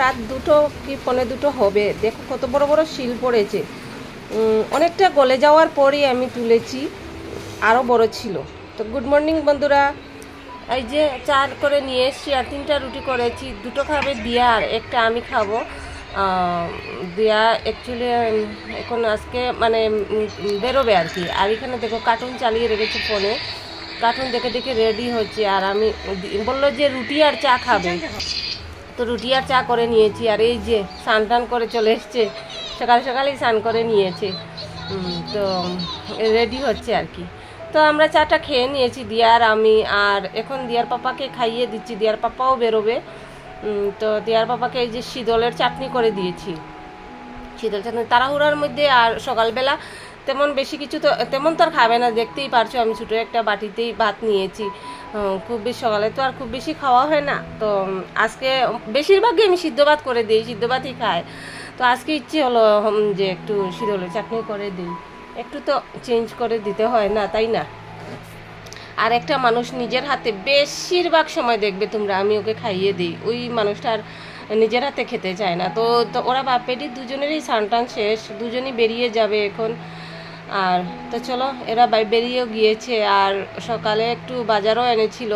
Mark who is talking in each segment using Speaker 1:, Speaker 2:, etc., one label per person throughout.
Speaker 1: রাত 2টো কি 1:45 হবে। দেখো কত বড় বড় শিল পড়েছে। অনেকটা গলে যাওয়ার পরই আমি তুলেছি, আরও বড় ছিল। তো গুড মর্নিং বন্ধুরা, এই যে চা করে নিয়ে এসছি আর 3টা রুটি করেছি। 2টো খাবে দিয়া আর একটা আমি খাবো। দিয়া অ্যাকচুয়ালি এখন আজকে মানে বেরোবে আর কি। আর এখানে দেখো কার্টুন চালিয়ে রেখেছি ফোনে, কার্টুন দেখে দেখে রেডি হচ্ছে। আর আমি বললো যে রুটি আর চা খাবে, তো রুটি আর চা করে নিয়েছি। আর এই যে স্নান টান করে চলে এসছে, সকাল সকালেই স্নান করে নিয়েছে, তো রেডি হচ্ছে আর কি। তো আমরা চাটা খেয়ে নিয়েছি দিয়ার আমি, আর এখন দিয়ার পাপাকে খাইয়ে দিচ্ছি। দিয়ার পাপাও বেরোবে, তো দিয়ার পাপাকে এই যে শীতলের চাটনি করে দিয়েছি। শীতল চাটনি তাড়াহুড়ার মধ্যে, আর সকালবেলা তেমন বেশি কিছু তো তেমন তো আর খাবে না, দেখতেই পারছো আমি ছোটো একটা বাটিতেই ভাত নিয়েছি। খুব বেশি সকালে তো আর খুব বেশি খাওয়া হয় না, তো আজকে বেশিরভাগই আমি সিদ্ধ ভাত করে দিই, সিদ্ধ ভাতই খায়। তো আজকে ইচ্ছে হলো যে একটু শীতলের চাটনি করে দিই, একটু তো চেঞ্জ করে দিতে হয় না, তাই না? আর একটা মানুষ নিজের হাতে বেশিরভাগ সময় দেখবে তোমরা, আমি ওকে খাইয়ে দিই, ওই মানুষটার নিজের হাতে খেতে চায় না। তো ওরা বাপ বেটি দুজনেরই স্নান শেষ, দুজনই বেরিয়ে যাবে এখন। আর তো চলো, এরা বেরিয়েও গিয়েছে। আর সকালে একটু বাজারও এনেছিল,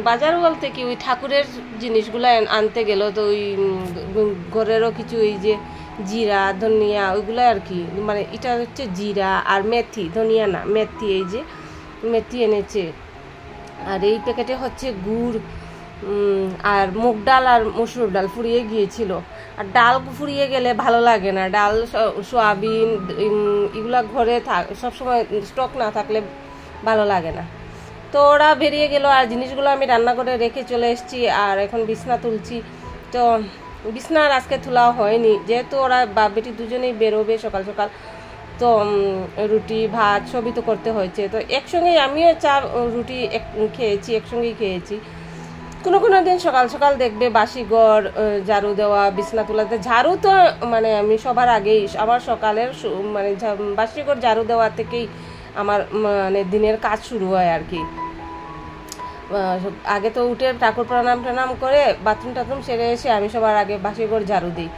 Speaker 1: বাজার বলতে কি ওই ঠাকুরের জিনিসগুলো আনতে গেল। তো ওই ঘরেরও কিছু এই যে জিরা ধনিয়া ওইগুলো আর কি, মানে এটা হচ্ছে জিরা আর মেথি, ধনিয়া না মেথি, এই যে মেথি এনেছে। আর এই প্যাকেটে হচ্ছে গুড়, আর মুগ ডাল আর মসুর ডাল ফুরিয়ে গিয়েছিল। আর ডাল ফুরিয়ে গেলে ভালো লাগে না, ডাল সোয়াবিন এগুলা ঘরে সবসময় স্টক না থাকলে ভালো লাগে না। তো ওরা বেরিয়ে গেল, আর জিনিসগুলো আমি রান্না করে রেখে চলে এসেছি। আর এখন বিছনা তুলছি। তো বিছনা আর আজকে তোলাও হয়নি, যেহেতু ওরা বাপ বেটি দুজনেই বেরোবে সকাল সকাল। তো রুটি ভাত সবই তো করতে হয়েছে, তো একসঙ্গেই আমিও চা রুটি খেয়েছি, একসঙ্গেই খেয়েছি। কোনো কোনো দিন সকাল সকাল দেখবে বাসি ঘর ঝাড়ু দেওয়া, বিছনা তোলাতে ঝাড়ু তো মানে আমি সবার আগেই, আমার সকালের মানে বাসি ঘর ঝাড়ু দেওয়া থেকেই আমার মানে দিনের কাজ শুরু হয় আর কি। আগে তো উঠে ঠাকুর প্রণাম করে বাথরুম টাথরুম সেরে এসে আমি সবার আগে বাসি ঘর ঝাড়ু দিই।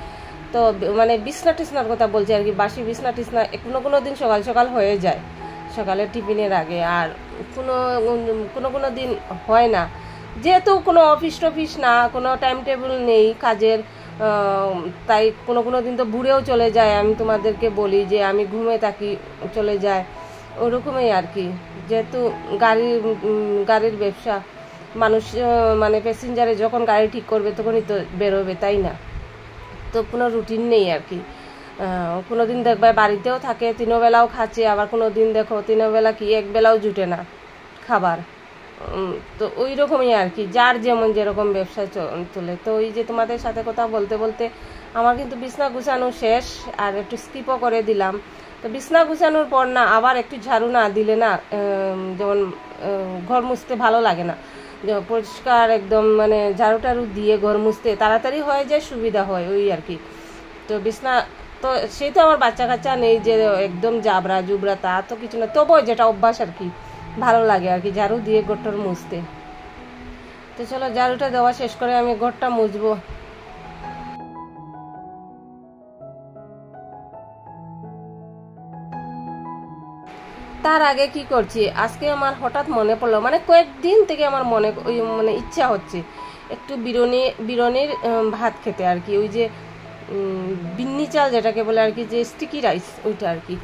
Speaker 1: তো মানে বিছনা টিছনার কথা বলছি আর কি, বাসি বিছনা টিছনা কোনো দিন সকাল সকাল হয়ে যায়, সকালের টিফিনের আগে। আর কোনো দিন হয় না, যেহেতু কোনো অফিস টফিস না, কোনো টাইম টেবিল নেই কাজের, তাই কোনো দিন তো ভুরেও চলে যায়। আমি তোমাদেরকে বলি যে আমি ঘুমে থাকি, চলে যায় ওরকমই আর কি। যেহেতু গাড়ির ব্যবসা, মানুষ মানে প্যাসেঞ্জারে যখন গাড়ি ঠিক করবে তখনই তো বেরোবে, তাই না? তো কোনো রুটিন নেই আর কি। কোনো দিন দেখবে বাড়িতেও থাকে, 3 বেলাও খাচ্ছে, আবার কোনো দিন দেখো 3 বেলা কি 1 বেলাও জুটে না খাবার। তো ওই রকমই আর কি, যার যেমন যেরকম ব্যবসা চলে। তো ওই যে তোমাদের সাথে কথা বলতে বলতে আমার কিন্তু বিছনা গুছানো শেষ, আর একটু স্কিপও করে দিলাম। তো বিছনা গুছানোর পর না আবার একটু ঝাড়ু না দিলে না, যেমন ঘর মুছতে ভালো লাগে না, পরিষ্কার একদম মানে ঝাড়ু টাড়ু দিয়ে ঘর মুছতে তাড়াতাড়ি হয়ে যায়, সুবিধা হয় ওই আর কি। তো বিছনা তো সেই তো আমার বাচ্চা কাচ্চা নেই যে একদম জাবরা জুবরা, তা তো কিছু না, তবুও যেটা অভ্যাস আর কি, ভালো লাগে আর কি ঝাড়ু দিয়ে ঘরটার মুছতে। তো চলো ঝাড়ুটা দেওয়া শেষ করে আমি ঘরটা মুছবো। তার আগে কি করছি, আজকে আমার হঠাৎ মনে পড়লো, মানে কয়েকদিন থেকে আমার মানে ইচ্ছা হচ্ছে একটু বিরিয়ানির ভাত খেতে আর কি। ওই যে বিন্নি চাল যেটাকে বলে আর কি, যে স্টিকি রাইস, ওইটা আর কি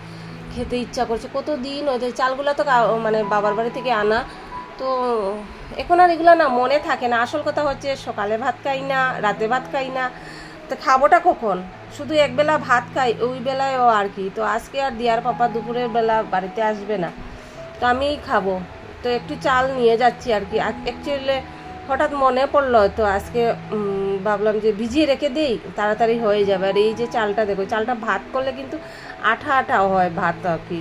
Speaker 1: খেতে ইচ্ছা করছে। কতদিন ওই চালগুলো তো মানে বাবার বাড়ি থেকে আনা, তো এখন আর এগুলো না মনে থাকে না। আসল কথা হচ্ছে সকালে ভাত খাই না, রাতে ভাত খাই না, তো খাবোটা কখন? শুধু একবেলা ভাত খাই, ওই বেলায়ও আর কি। তো আজকে আর দিয়ার পাপা দুপুরের বেলা বাড়িতে আসবে না, তো আমিই খাবো। তো একটু চাল নিয়ে যাচ্ছি আর কি। অ্যাকচুয়ালি হঠাৎ মনে পড়লো, তো আজকে ভাবলাম যে ভিজিয়ে রেখে দিই, তাড়াতাড়ি হয়ে যাবে। আর এই যে চালটা দেখো, চালটা ভাত করলে কিন্তু আঠা আঠা হয় ভাত আর কি,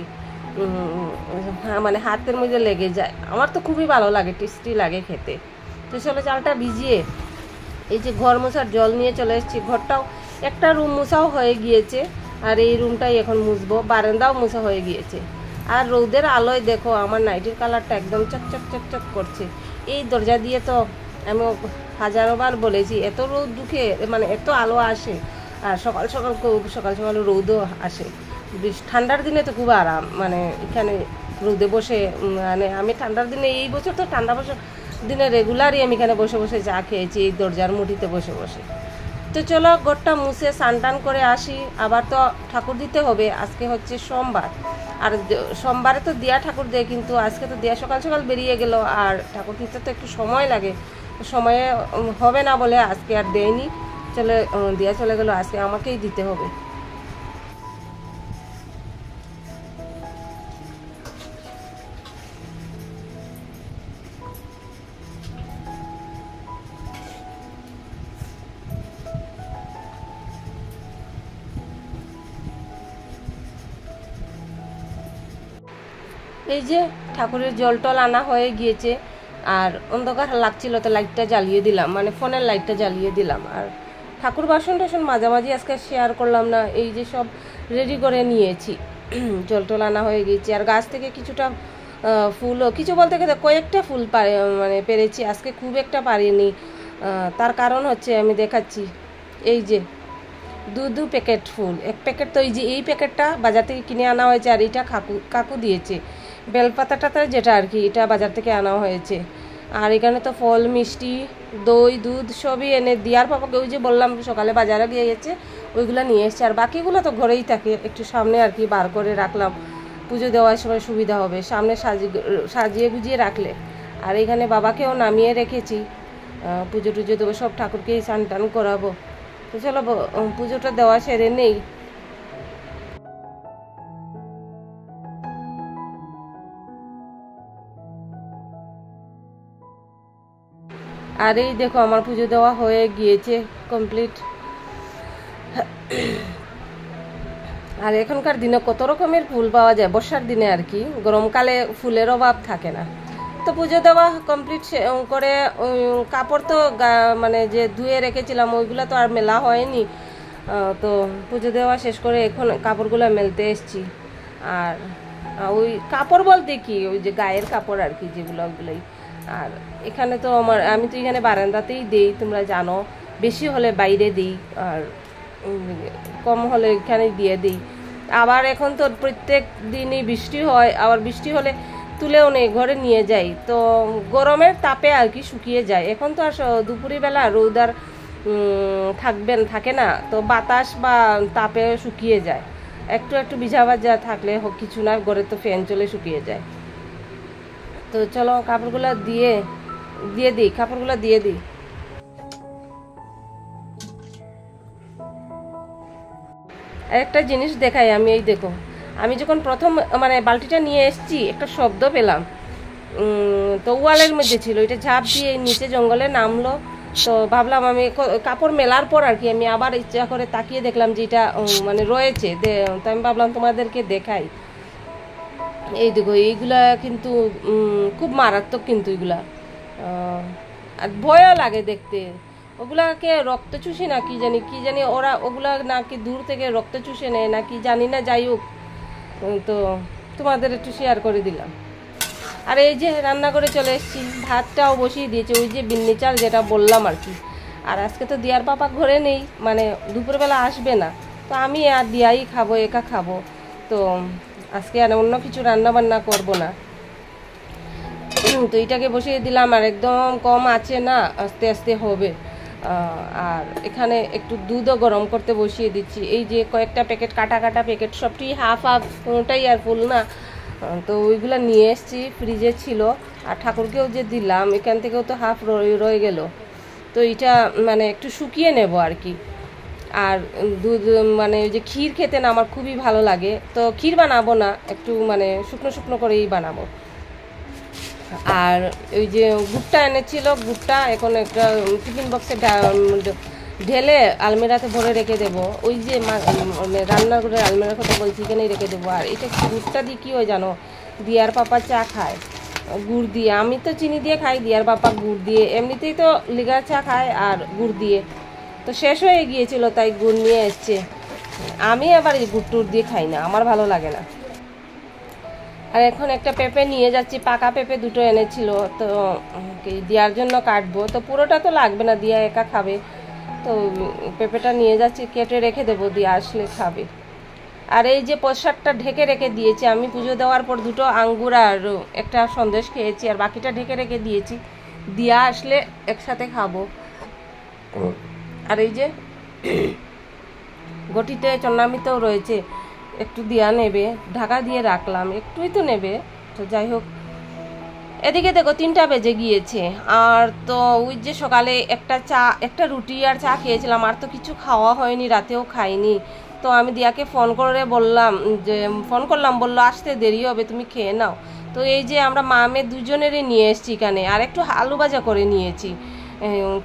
Speaker 1: মানে হাতের মধ্যে লেগে যায়। আমার তো খুবই ভালো লাগে, টেস্টি লাগে খেতে। তো চলো চালটা ভিজিয়ে এই যে ঘর মোছার জল নিয়ে চলে এসেছি। ঘরটাও একটা রুম মোছাও হয়ে গিয়েছে, আর এই রুমটাই এখন মুছবো। বারান্দাও মোছা হয়ে গিয়েছে। আর রোদের আলোয় দেখো আমার নাইটির কালারটা একদম চকচক চকচক করছে। এই দরজা দিয়ে তো আমি হাজারোবার বলেছি, এত রোদ ঢুকে মানে এত আলো আসে, আর সকাল সকাল সকাল সকাল রোদও আসে। ঠান্ডার দিনে তো খুব আরাম, মানে এখানে রোদে বসে, মানে আমি ঠান্ডার দিনে এই বছর তো ঠান্ডা বছর দিনে রেগুলারই আমি এখানে বসে বসে চা খেয়েছি এই দরজার মুঠিতে বসে বসে। তো চলো ঘরটা মুছে স্নান টান করে আসি, আবার তো ঠাকুর দিতে হবে। আজকে হচ্ছে সোমবার, আর সোমবারে তো দিয়া ঠাকুর দেয়, কিন্তু আজকে তো দিয়া সকাল সকাল বেরিয়ে গেল, আর ঠাকুর দিতে তো একটু সময় লাগে, সময়ে হবে না বলে আজকে আর দেয়নি, দিয়া চলে গেল, আজকে আমাকেই দিতে হবে। এই যে ঠাকুরের জল টল আনা হয়ে গিয়েছে, আর অন্ধকার লাগছিল তো লাইটটা জ্বালিয়ে দিলাম, মানে ফোনের লাইটটা জ্বালিয়ে দিলাম। আর ঠাকুর বাসন টাসন মাঝামাঝি আজকে শেয়ার করলাম না, এই যে সব রেডি করে নিয়েছি, জল টল আনা হয়ে গিয়েছে। আর গাছ থেকে কিছুটা ফুলও, কিছু বলতে গেলে কয়েকটা ফুল মানে পেরেছি, আজকে খুব একটা পারিনি। তার কারণ হচ্ছে আমি দেখাচ্ছি, এই যে দু প্যাকেট ফুল, এক প্যাকেট তো এই প্যাকেটটা বাজার থেকে কিনে আনা হয়েছে, আর এটা কাকু দিয়েছে, বেলপাতাটা যেটা আর কি, এটা বাজার থেকে আনা হয়েছে। আর এখানে তো ফল মিষ্টি দই দুধ সবই এনে দিয়ার পাপাকে, ওই যে বললাম সকালে বাজারে গিয়ে গেছে, ওইগুলো নিয়ে এসছে। আর বাকিগুলো তো ঘরেই থাকে, একটু সামনে আর কি বার করে রাখলাম, পুজো দেওয়ার সময় সুবিধা হবে, সামনে সাজিয়ে গুজিয়ে রাখলে। আর এখানে বাবাকেও নামিয়ে রেখেছি, পুজো টুজো দেবো, সব ঠাকুরকেই স্নান টান করাবো। তো চলো পুজোটা দেওয়া সেরে নেই। আর এই দেখো আমার পুজো দেওয়া হয়ে গিয়েছে কমপ্লিট। আর এখনকার দিনে কত রকমের ফুল পাওয়া যায়, বর্ষার দিনে আর কি, গরমকালে ফুলের অভাব থাকে না। তো পুজো দেওয়া কমপ্লিট করে কাপড় তো মানে যে ধুয়ে রেখেছিলাম ওইগুলো তো আর মেলা হয়নি, তো পুজো দেওয়া শেষ করে এখন কাপড়গুলো মেলতে এসছি। আর ওই কাপড় বলতে কি, ওই যে গায়ের কাপড় আর কি যেগুলো, ওগুলোই। আর এখানে তো আমি তো এখানে বারান্দাতেই দিই, তোমরা জানো, বেশি হলে বাইরে দিই, আর কম হলে এখানেই দিয়ে দিই। আবার এখন তো প্রত্যেক দিনই বৃষ্টি হয়, আবার বৃষ্টি হলে তুলেও নেই, ঘরে নিয়ে যাই, তো গরমের তাপে আর কি শুকিয়ে যায়। এখন তো আর দুপুরবেলা রোদ আর থাকে না, তো বাতাস বা তাপে শুকিয়ে যায়, একটু একটু ভিজা ভাজা থাকলে কিছু না, ঘরে তো ফ্যান চলে শুকিয়ে যায়। তো চলো কাপড়গুলো দিয়ে দিই, কাপড়গুলো দিয়ে দিই। একটা জিনিস দেখাই আমি, এই দেখো, আমি যখন প্রথম মানে বালতিটা নিয়ে এসেছি একটা শব্দ পেলাম, তো ওয়ালের মধ্যে ছিল, এটা ঝাঁপ দিয়ে নিচে জঙ্গলে নামলো। তো ভাবলাম আমি কাপড় মেলার পর আর কি আমি আবার ইচ্ছা করে তাকিয়ে দেখলাম যে এটা মানে রয়েছে, তো আমি ভাবলাম তোমাদেরকে দেখাই। এই দেখো এইগুলা কিন্তু খুব মারাত্মক, কিন্তু এগুলা আর ভয়ও লাগে দেখতে। ওগুলাকে রক্ত চুষে না কি জানি ওরা ওগুলা নাকি দূর থেকে রক্ত চুষে নেয় নাকি জানি না, যাই হোক, তো তোমাদের একটু শেয়ার করে দিলাম। আর এই যে রান্না করে চলে এসেছি, ভাতটাও বসিয়ে দিয়েছি, ওই যে বিন্নি চাল যেটা বললাম আর কি। আর আজকে তো দিয়ার পাপা ঘরে নেই, মানে দুপুরবেলা আসবে না, তো আমি আর দিয়াই খাবো, একা খাবো, তো আজকে আর অন্য কিছু রান্না বান্না করবো না। তো এটাকে বসিয়ে দিলাম, আর একদম কম আছে না, আস্তে আস্তে হবে। আর এখানে একটু দুধও গরম করতে বসিয়ে দিচ্ছি। এই যে কয়েকটা প্যাকেট, কাটা প্যাকেট, সবটি হাফ কোনোটাই আর ফুল না, তো ওইগুলো নিয়ে এসেছি, ফ্রিজে ছিল। আর ঠাকুরকেও যে দিলাম এখান থেকেও তো হাফ রয়ে গেল, তো এটা মানে একটু শুকিয়ে নেব আর কি। আর দুধ মানে ওই যে ক্ষীর খেতে না আমার খুবই ভালো লাগে, তো ক্ষীর বানাবো না, একটু মানে শুকনো শুকনো করেই বানাবো। আর ওই যে গুড়টা এনেছিল, গুড়টা এখন একটা টিফিন বক্সে ঢেলে আলমিরাতে ভরে রেখে দেবো, ওই যে রান্নার করে আলমিরার কথা বলছি, এখানেই রেখে দেবো। আর এটা গুড়টা দিয়ে কী হয় জানো, দিয়ার পাপা চা খায় গুড় দিয়ে, আমি তো চিনি দিয়ে খাই, দিয়ার পাপা গুড় দিয়ে, এমনিতেই তো লিগার চা খায় আর গুড় দিয়ে, তো শেষ হয়ে গিয়েছিল তাই গুড় নিয়ে এসছে। আমি আবার এই গুড় টুড় দিয়ে খাই না, আমার ভালো লাগে না। আর এখন একটা পেঁপে নিয়ে যাচ্ছি, পাকা পেঁপে দুটো এনেছিল, তো দেওয়ার জন্য কাটবো। তো পুরোটা তো লাগবে না, দিয়া একা খাবে, তো পেঁপেটা নিয়ে যাচ্ছি, কেটে রেখে দেবো, দিয়া আসলে খাবে। আর এই যে প্রসাদটা ঢেকে রেখে দিয়েছি আমি, পুজো দেওয়ার পর দুটো আঙ্গুর আর একটা সন্দেশ খেয়েছি, আর বাকিটা ঢেকে রেখে দিয়েছি, দিয়া আসলে একসাথে খাবো। আর এই যে গটিতে চন্নামিতেও রয়েছে, একটু দিয়া নেবে, ঢাকা দিয়ে রাখলাম, একটুই তো নেবে। তো যাই হোক, এদিকে দেখো 3টা বেজে গিয়েছে। আর তো ওই যে সকালে একটা রুটি আর চা খেয়েছিলাম, আর তো কিছু খাওয়া হয়নি, রাতেও খাইনি। তো আমি দিয়াকে ফোন করলাম, বললো আসতে দেরি হবে, তুমি খেয়ে নাও। তো এই যে আমরা মা মেয়ে দুজনেরই নিয়ে এসেছি এখানে, আর একটু আলু ভাজা করে নিয়েছি।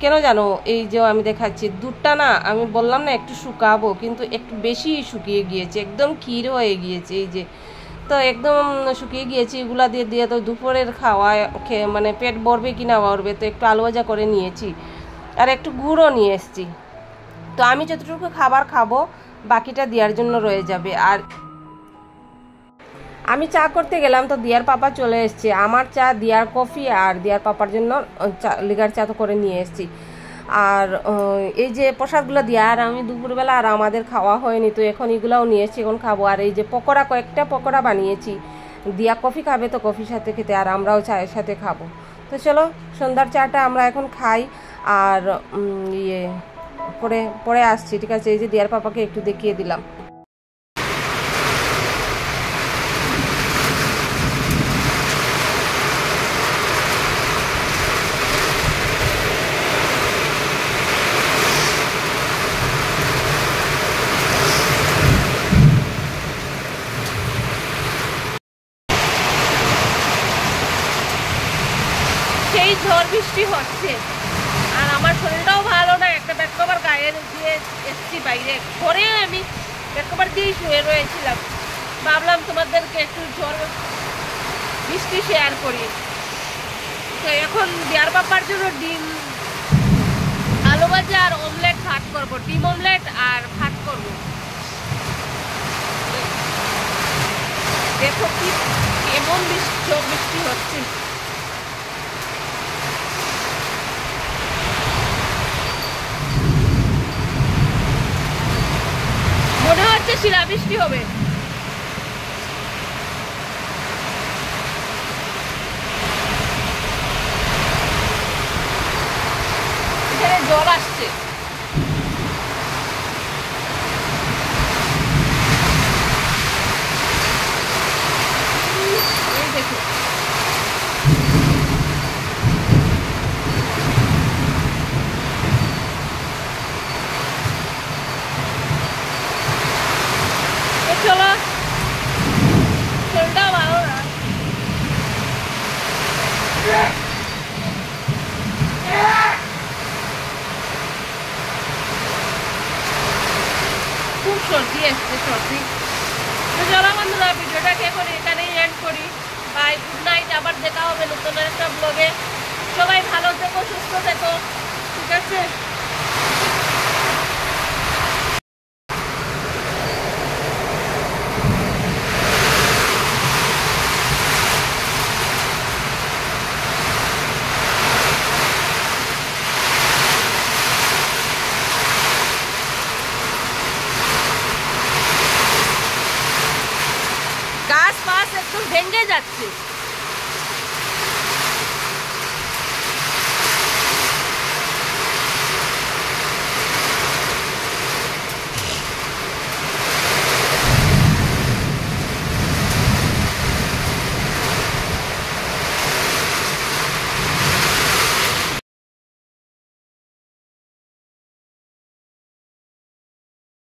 Speaker 1: কেন জানো, এই যে আমি দেখাচ্ছি দুধটা না, আমি বললাম না একটু শুকাবো, কিন্তু একটু বেশি শুকিয়ে গিয়েছে, একদম ক্ষীর হয়ে গিয়েছে। এই যে তো একদম শুকিয়ে গিয়েছে, এগুলা দিয়ে দিয়ে তো দুপুরের খাওয়া মানে পেট ভরবে কি না ভরবে, তো একটু আলু ভাজা করে নিয়েছি, আর একটু গুঁড়ো নিয়ে এসেছি। তো আমি যতটুকু খাবার খাবো বাকিটা দেওয়ার জন্য রয়ে যাবে। আর আমি চা করতে গেলাম, তো দিয়ার পাপা চলে এসছে, আমার চা, দিয়ার কফি, আর দিয়ার পাপার জন্য লিগার চা তো করে নিয়ে এসছি। আর এই যে প্রসাদগুলো দিয়া আর আমি দুপুরবেলা আর আমাদের খাওয়া হয়নি, তো এখন এগুলাও নিয়ে এসছি, এখন খাবো। আর এই যে কয়েকটা পকোড়া বানিয়েছি, দিয়া কফি খাবে, তো কফির সাথে খেতে, আর আমরাও চায়ের সাথে খাবো। তো চলো সন্ধ্যার চাটা আমরা এখন খাই, আর পরে আসছি, ঠিক আছে? এই যে দিয়ার পাপাকে একটু দেখিয়ে দিলাম। সেই ঝড় বৃষ্টি হচ্ছে, আর আমার শরীরটাও ভালো না, একটা ব্যাগ কভার গায়ে দিয়ে এসছি বাইরে, ঘরে আমি ব্যাগ কভার দিয়েই শুয়ে রয়েছিলাম। ভাবলাম তোমাদেরকে একটু ঝড় বৃষ্টি শেয়ার করি। তো এখন দিয়ার পাপার জন্য ডিম, আলু ভাজা আর অমলেট ভাত করবো, ডিম অমলেট আর ভাত করবো। দেখো কি কেমন বৃষ্টি হচ্ছে। মনে হচ্ছে শিলাবৃষ্টি হবে। এখানে জল আসছে। এই দেখো, চলো শরীরটা ভালো না, খুব সর্দি আসছে, সর্দি। তো চলো বন্ধুরা, ভিডিওটাকে এখন এখানেই এন্ড করি। বাই, গুড নাইট, আবার দেখা হবে নতুন একটা ব্লগে। সবাই ভালো থেকো, সুস্থ থেকো, ঠিক আছে?